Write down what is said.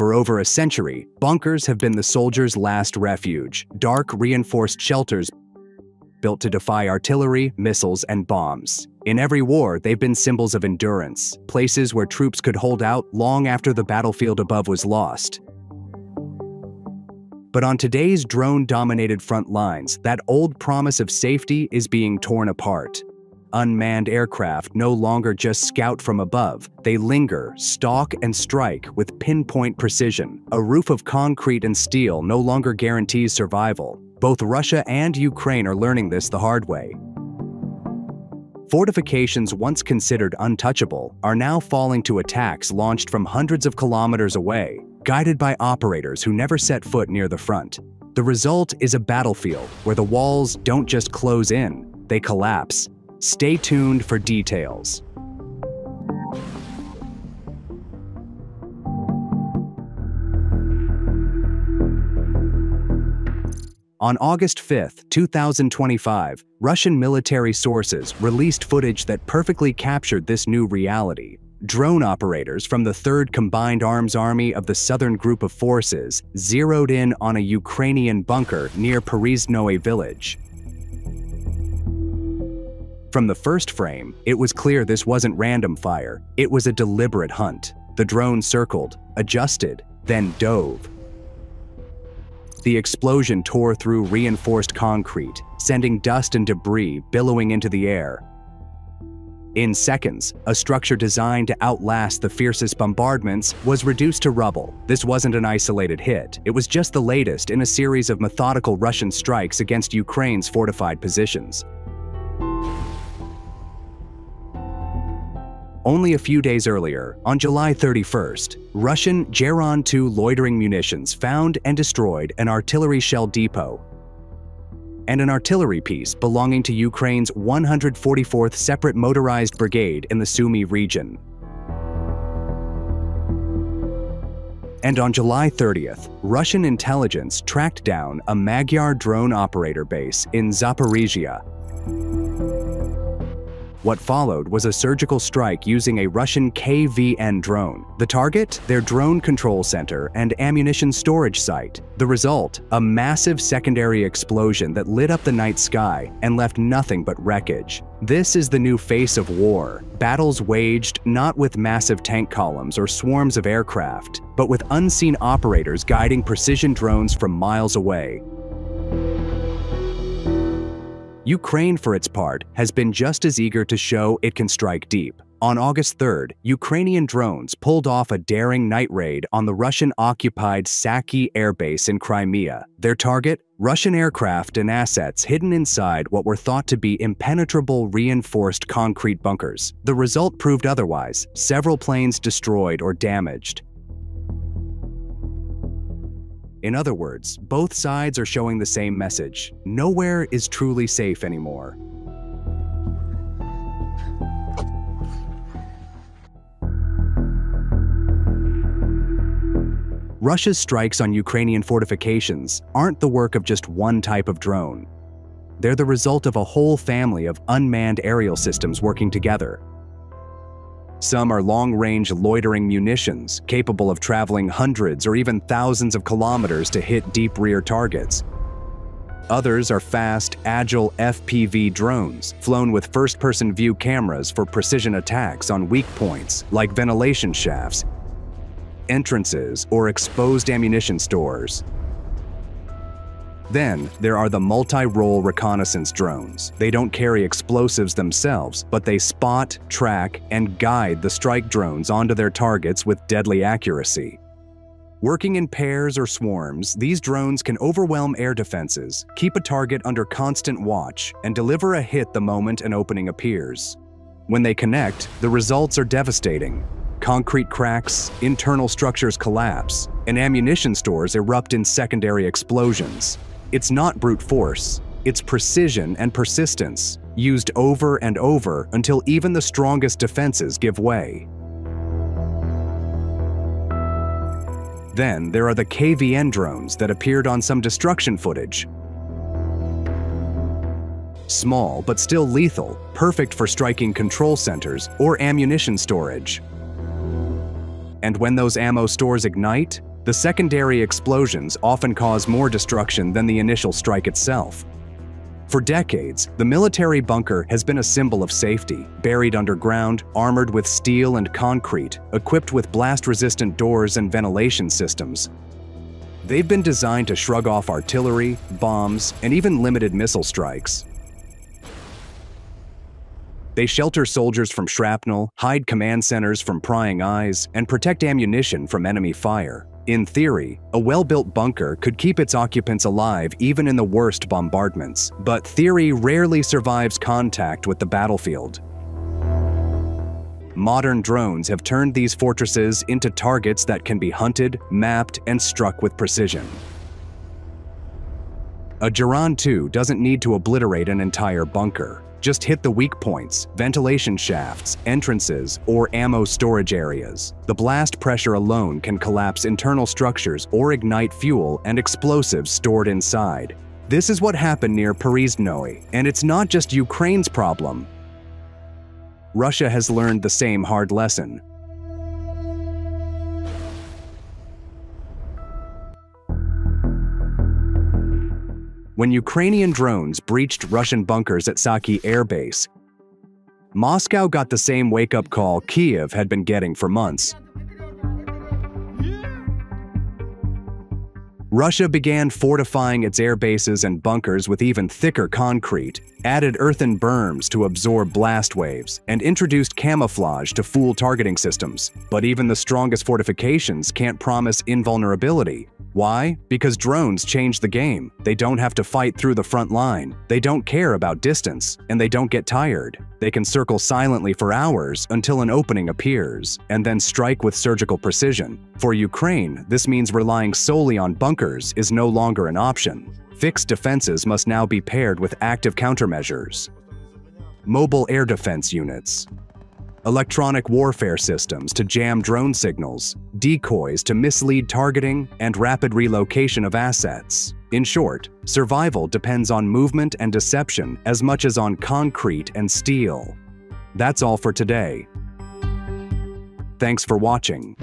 For over a century, bunkers have been the soldiers' last refuge, dark, reinforced shelters built to defy artillery, missiles, and bombs. In every war, they've been symbols of endurance, places where troops could hold out long after the battlefield above was lost. But on today's drone-dominated front lines, that old promise of safety is being torn apart. Unmanned aircraft no longer just scout from above. They linger, stalk, and strike with pinpoint precision. A roof of concrete and steel no longer guarantees survival. Both Russia and Ukraine are learning this the hard way. Fortifications once considered untouchable are now falling to attacks launched from hundreds of kilometers away, guided by operators who never set foot near the front. The result is a battlefield where the walls don't just close in, they collapse. Stay tuned for details. On August 5, 2025, Russian military sources released footage that perfectly captured this new reality. Drone operators from the 3rd Combined Arms Army of the Southern Group of Forces zeroed in on a Ukrainian bunker near Perizhnoye village. From the first frame, it was clear this wasn't random fire. It was a deliberate hunt. The drone circled, adjusted, then dove. The explosion tore through reinforced concrete, sending dust and debris billowing into the air. In seconds, a structure designed to outlast the fiercest bombardments was reduced to rubble. This wasn't an isolated hit. It was just the latest in a series of methodical Russian strikes against Ukraine's fortified positions. Only a few days earlier, on July 31st, Russian Geron-2 loitering munitions found and destroyed an artillery shell depot and an artillery piece belonging to Ukraine's 144th Separate Motorized Brigade in the Sumy region. And on July 30th, Russian intelligence tracked down a Magyar drone operator base in Zaporizhia. What followed was a surgical strike using a Russian KVN drone. The target? Their drone control center and ammunition storage site. The result? A massive secondary explosion that lit up the night sky and left nothing but wreckage. This is the new face of war. Battles waged not with massive tank columns or swarms of aircraft, but with unseen operators guiding precision drones from miles away. Ukraine, for its part, has been just as eager to show it can strike deep. On August 3rd, Ukrainian drones pulled off a daring night raid on the Russian-occupied Saki Air Base in Crimea. Their target? Russian aircraft and assets hidden inside what were thought to be impenetrable reinforced concrete bunkers. The result proved otherwise: several planes destroyed or damaged. In other words, both sides are showing the same message. Nowhere is truly safe anymore. Russia's strikes on Ukrainian fortifications aren't the work of just one type of drone. They're the result of a whole family of unmanned aerial systems working together. Some are long-range loitering munitions, capable of traveling hundreds or even thousands of kilometers to hit deep rear targets. Others are fast, agile FPV drones, flown with first-person view cameras for precision attacks on weak points like ventilation shafts, entrances, or exposed ammunition stores. Then, there are the multi-role reconnaissance drones. They don't carry explosives themselves, but they spot, track, and guide the strike drones onto their targets with deadly accuracy. Working in pairs or swarms, these drones can overwhelm air defenses, keep a target under constant watch, and deliver a hit the moment an opening appears. When they connect, the results are devastating. Concrete cracks, internal structures collapse, and ammunition stores erupt in secondary explosions. It's not brute force, it's precision and persistence, used over and over until even the strongest defenses give way. Then there are the KVN drones that appeared on some destruction footage. Small but still lethal, perfect for striking control centers or ammunition storage. And when those ammo stores ignite, The secondary explosions often cause more destruction than the initial strike itself. For decades, the military bunker has been a symbol of safety, buried underground, armored with steel and concrete, equipped with blast-resistant doors and ventilation systems. They've been designed to shrug off artillery, bombs, and even limited missile strikes. They shelter soldiers from shrapnel, hide command centers from prying eyes, and protect ammunition from enemy fire. In theory, a well-built bunker could keep its occupants alive even in the worst bombardments, but theory rarely survives contact with the battlefield. Modern drones have turned these fortresses into targets that can be hunted, mapped, and struck with precision. A Geron 2 doesn't need to obliterate an entire bunker. Just hit the weak points, ventilation shafts, entrances, or ammo storage areas. The blast pressure alone can collapse internal structures or ignite fuel and explosives stored inside. This is what happened near Perezdnoe, and it's not just Ukraine's problem. Russia has learned the same hard lesson. When Ukrainian drones breached Russian bunkers at Saki Air Base, Moscow got the same wake-up call Kiev had been getting for months. Russia began fortifying its air bases and bunkers with even thicker concrete, added earthen berms to absorb blast waves, and introduced camouflage to fool targeting systems. But even the strongest fortifications can't promise invulnerability. Why? Because drones change the game. They don't have to fight through the front line. They don't care about distance, and they don't get tired. They can circle silently for hours until an opening appears, and then strike with surgical precision. For Ukraine, this means relying solely on bunkers is no longer an option. Fixed defenses must now be paired with active countermeasures. Mobile air defense units. Electronic warfare systems to jam drone signals, decoys to mislead targeting, and rapid relocation of assets. In short, survival depends on movement and deception as much as on concrete and steel. That's all for today. Thanks for watching.